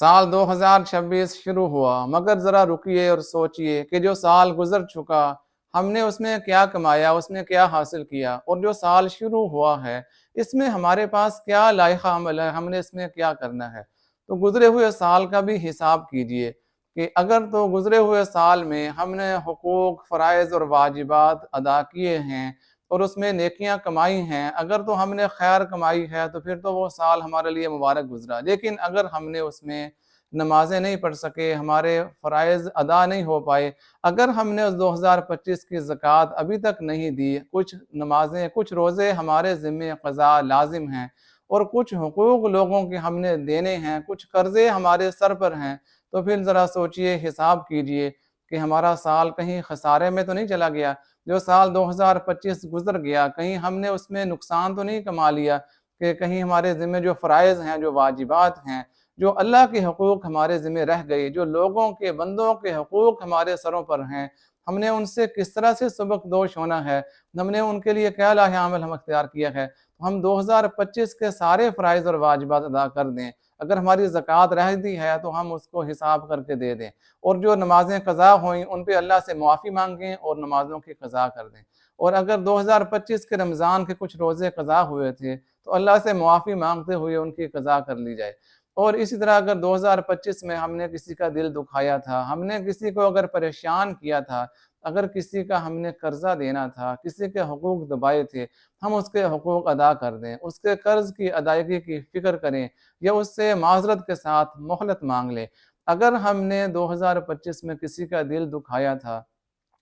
سال 2026 شروع ہوا، مگر ذرا رکیے اور سوچئے کہ جو سال گزر چکا ہم نے اس میں کیا کمایا، اس میں کیا حاصل کیا، اور جو سال شروع ہوا ہے اس میں ہمارے پاس کیا لائحہ عمل ہے، ہم نے اس میں کیا کرنا ہے۔ تو گزرے ہوئے سال کا بھی حساب کیجئے کہ اگر تو گزرے ہوئے سال میں ہم نے حقوق، فرائض اور واجبات ادا کیے ہیں اور اس میں نیکیاں کمائی ہیں، اگر تو ہم نے خیر کمائی ہے تو پھر تو وہ سال ہمارے لیے مبارک گزرا۔ لیکن اگر ہم نے اس میں نمازیں نہیں پڑھ سکے، ہمارے فرائض ادا نہیں ہو پائے، اگر ہم نے اس 2025 کی زکوٰۃ ابھی تک نہیں دی، کچھ نمازیں، کچھ روزے ہمارے ذمہ قضا لازم ہیں اور کچھ حقوق لوگوں کے ہم نے دینے ہیں، کچھ قرضے ہمارے سر پر ہیں، تو پھر ذرا سوچئے، حساب کیجئے کہ ہمارا سال کہیں خسارے میں تو نہیں چلا گیا۔ جو سال 2025 گزر گیا کہیں ہم نے اس میں نقصان تو نہیں کما لیا کہ کہیں ہمارے ذمہ جو فرائض ہیں، جو واجبات ہیں، جو اللہ کے حقوق ہمارے ذمہ رہ گئے، جو لوگوں کے، بندوں کے حقوق ہمارے سروں پر ہیں، ہم نے ان سے کس طرح سے سبکدوش ہونا ہے، ہم نے ان کے لیے کیا لائحہ عمل ہم اختیار کیا ہے۔ ہم 2025 کے سارے فرائض اور واجبات ادا کر دیں، اگر ہماری زکوٰۃ رہ دی ہے تو ہم اس کو حساب کر کے دے دیں، اور جو نمازیں قضا ہوئیں ان پہ اللہ سے معافی مانگیں اور نمازوں کی قضا کر دیں۔ اور اگر 2025 کے رمضان کے کچھ روزے قضا ہوئے تھے تو اللہ سے معافی مانگتے ہوئے ان کی قضا کر لی جائے۔ اور اسی طرح اگر 2025 میں ہم نے کسی کا دل دکھایا تھا، ہم نے کسی کو اگر پریشان کیا تھا، اگر کسی کا ہم نے قرضہ دینا تھا، کسی کے حقوق دبائے تھے، ہم اس کے حقوق ادا کر دیں، اس کے قرض کی ادائیگی کی فکر کریں یا اس سے معذرت کے ساتھ مہلت مانگ لیں۔ اگر ہم نے 2025 میں کسی کا دل دکھایا تھا،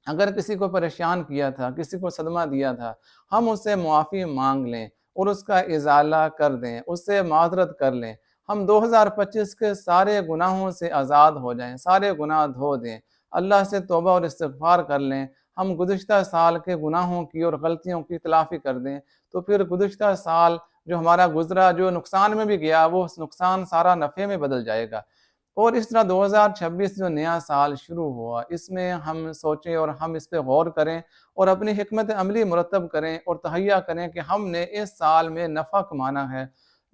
اگر کسی کو پریشان کیا تھا، کسی کو صدمہ دیا تھا، ہم اس سے معافی مانگ لیں اور اس کا ازالہ کر دیں، اس سے معذرت کر لیں۔ ہم 2025 کے سارے گناہوں سے آزاد ہو جائیں، سارے گناہ دھو دیں، اللہ سے توبہ اور استغفار کر لیں، ہم گزشتہ سال کے گناہوں کی اور غلطیوں کی تلافی کر دیں، تو پھر گزشتہ سال جو ہمارا گزرا، جو نقصان میں بھی گیا، وہ نقصان سارا نفع میں بدل جائے گا۔ اور اس طرح 2026 جو نیا سال شروع ہوا، اس میں ہم سوچیں اور ہم اس پہ غور کریں اور اپنی حکمت عملی مرتب کریں اور تہیہ کریں کہ ہم نے اس سال میں نفع کمانا ہے،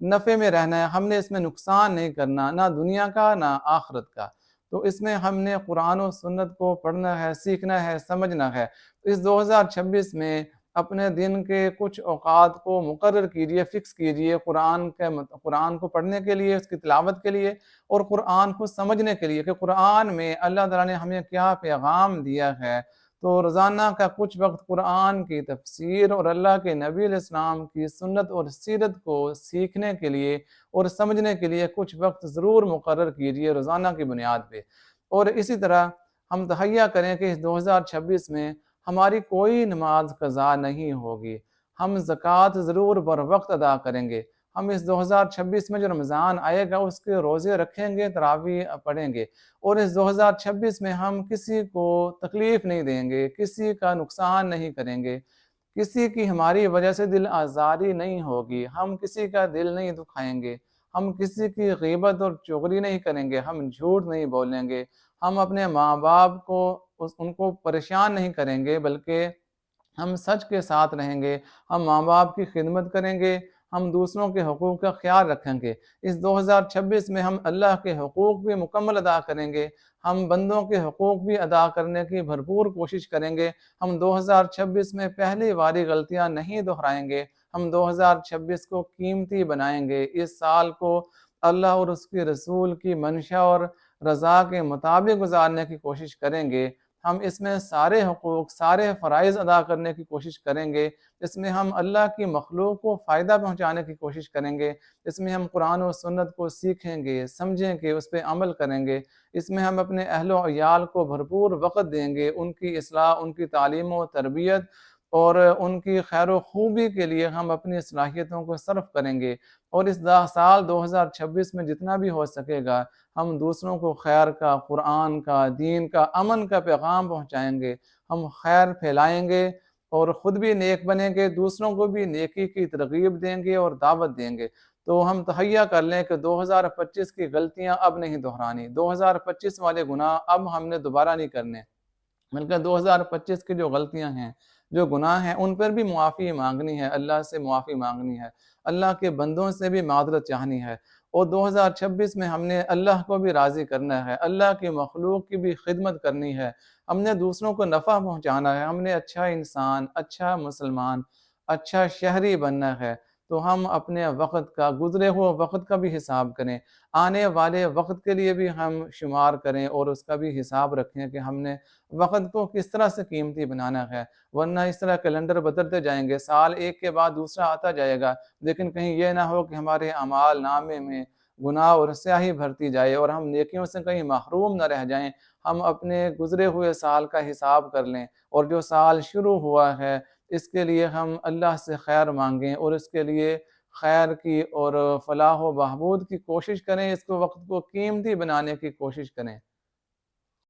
نفع میں رہنا ہے، ہم نے اس میں نقصان نہیں کرنا، نہ دنیا کا نہ آخرت کا۔ تو اس میں ہم نے قرآن و سنت کو پڑھنا ہے، سیکھنا ہے، سمجھنا ہے۔ اس 2026 میں اپنے دن کے کچھ اوقات کو مقرر کیجئے، فکس کیجئے قرآن کو پڑھنے کے لیے، اس کی تلاوت کے لیے اور قرآن کو سمجھنے کے لیے کہ قرآن میں اللہ تعالیٰ نے ہمیں کیا پیغام دیا ہے۔ تو روزانہ کا کچھ وقت قرآن کی تفسیر اور اللہ کے نبی علیہ السلام کی سنت اور سیرت کو سیکھنے کے لیے اور سمجھنے کے لیے کچھ وقت ضرور مقرر کیجئے روزانہ کی بنیاد پہ۔ اور اسی طرح ہم تہیہ کریں کہ اس 2026 میں ہماری کوئی نماز قضا نہیں ہوگی، ہم زکوٰۃ ضرور بر وقت ادا کریں گے، ہم اس 2026 میں جو رمضان آئے گا اس کے روزے رکھیں گے، تراویح پڑھیں گے، اور اس 2026 میں ہم کسی کو تکلیف نہیں دیں گے، کسی کا نقصان نہیں کریں گے، کسی کی ہماری وجہ سے دل آزاری نہیں ہوگی، ہم کسی کا دل نہیں دکھائیں گے، ہم کسی کی غیبت اور چغلی نہیں کریں گے، ہم جھوٹ نہیں بولیں گے، ہم اپنے ماں باپ کو ان کو پریشان نہیں کریں گے، بلکہ ہم سچ کے ساتھ رہیں گے، ہم ماں باپ کی خدمت کریں گے، ہم دوسروں کے حقوق کا خیال رکھیں گے۔ اس 2026 میں ہم اللہ کے حقوق بھی مکمل ادا کریں گے، ہم بندوں کے حقوق بھی ادا کرنے کی بھرپور کوشش کریں گے، ہم 2026 میں پہلی باری غلطیاں نہیں دہرائیں گے، ہم 2026 کو قیمتی بنائیں گے، اس سال کو اللہ اور اس کے رسول کی منشا اور رضا کے مطابق گزارنے کی کوشش کریں گے، ہم اس میں سارے حقوق، سارے فرائض ادا کرنے کی کوشش کریں گے، اس میں ہم اللہ کی مخلوق کو فائدہ پہنچانے کی کوشش کریں گے، اس میں ہم قرآن و سنت کو سیکھیں گے، سمجھیں گے، اس پہ عمل کریں گے، اس میں ہم اپنے اہل و عیال کو بھرپور وقت دیں گے، ان کی اصلاح، ان کی تعلیم و تربیت اور ان کی خیر و خوبی کے لیے ہم اپنی صلاحیتوں کو صرف کریں گے، اور اس سال 2026 میں جتنا بھی ہو سکے گا ہم دوسروں کو خیر کا، قرآن کا، دین کا، امن کا پیغام پہنچائیں گے، ہم خیر پھیلائیں گے اور خود بھی نیک بنیں گے، دوسروں کو بھی نیکی کی ترغیب دیں گے اور دعوت دیں گے۔ تو ہم تہیہ کر لیں کہ 2025 کی غلطیاں اب نہیں دہرانی، 2025 والے گناہ اب ہم نے دوبارہ نہیں کرنے، بلکہ 2025 کی جو غلطیاں ہیں، جو گناہ ہیں، ان پر بھی معافی مانگنی ہے، اللہ سے معافی مانگنی ہے، اللہ کے بندوں سے بھی معذرت چاہنی ہے، اور 2026 میں ہم نے اللہ کو بھی راضی کرنا ہے، اللہ کی مخلوق کی بھی خدمت کرنی ہے، ہم نے دوسروں کو نفع پہنچانا ہے، ہم نے اچھا انسان، اچھا مسلمان، اچھا شہری بننا ہے۔ تو ہم اپنے وقت کا، گزرے ہوئے وقت کا بھی حساب کریں، آنے والے وقت کے لیے بھی ہم شمار کریں اور اس کا بھی حساب رکھیں کہ ہم نے وقت کو کس طرح سے قیمتی بنانا ہے، ورنہ اس طرح کیلنڈر بدلتے جائیں گے، سال ایک کے بعد دوسرا آتا جائے گا، لیکن کہیں یہ نہ ہو کہ ہمارے اعمال نامے میں گناہ اور سیاہی بھرتی جائے اور ہم نیکیوں سے کہیں محروم نہ رہ جائیں۔ ہم اپنے گزرے ہوئے سال کا حساب کر لیں اور جو سال شروع ہوا ہے اس کے لیے ہم اللہ سے خیر مانگیں اور اس کے لیے خیر کی اور فلاح و بہبود کی کوشش کریں، اس کو وقت کو قیمتی بنانے کی کوشش کریں۔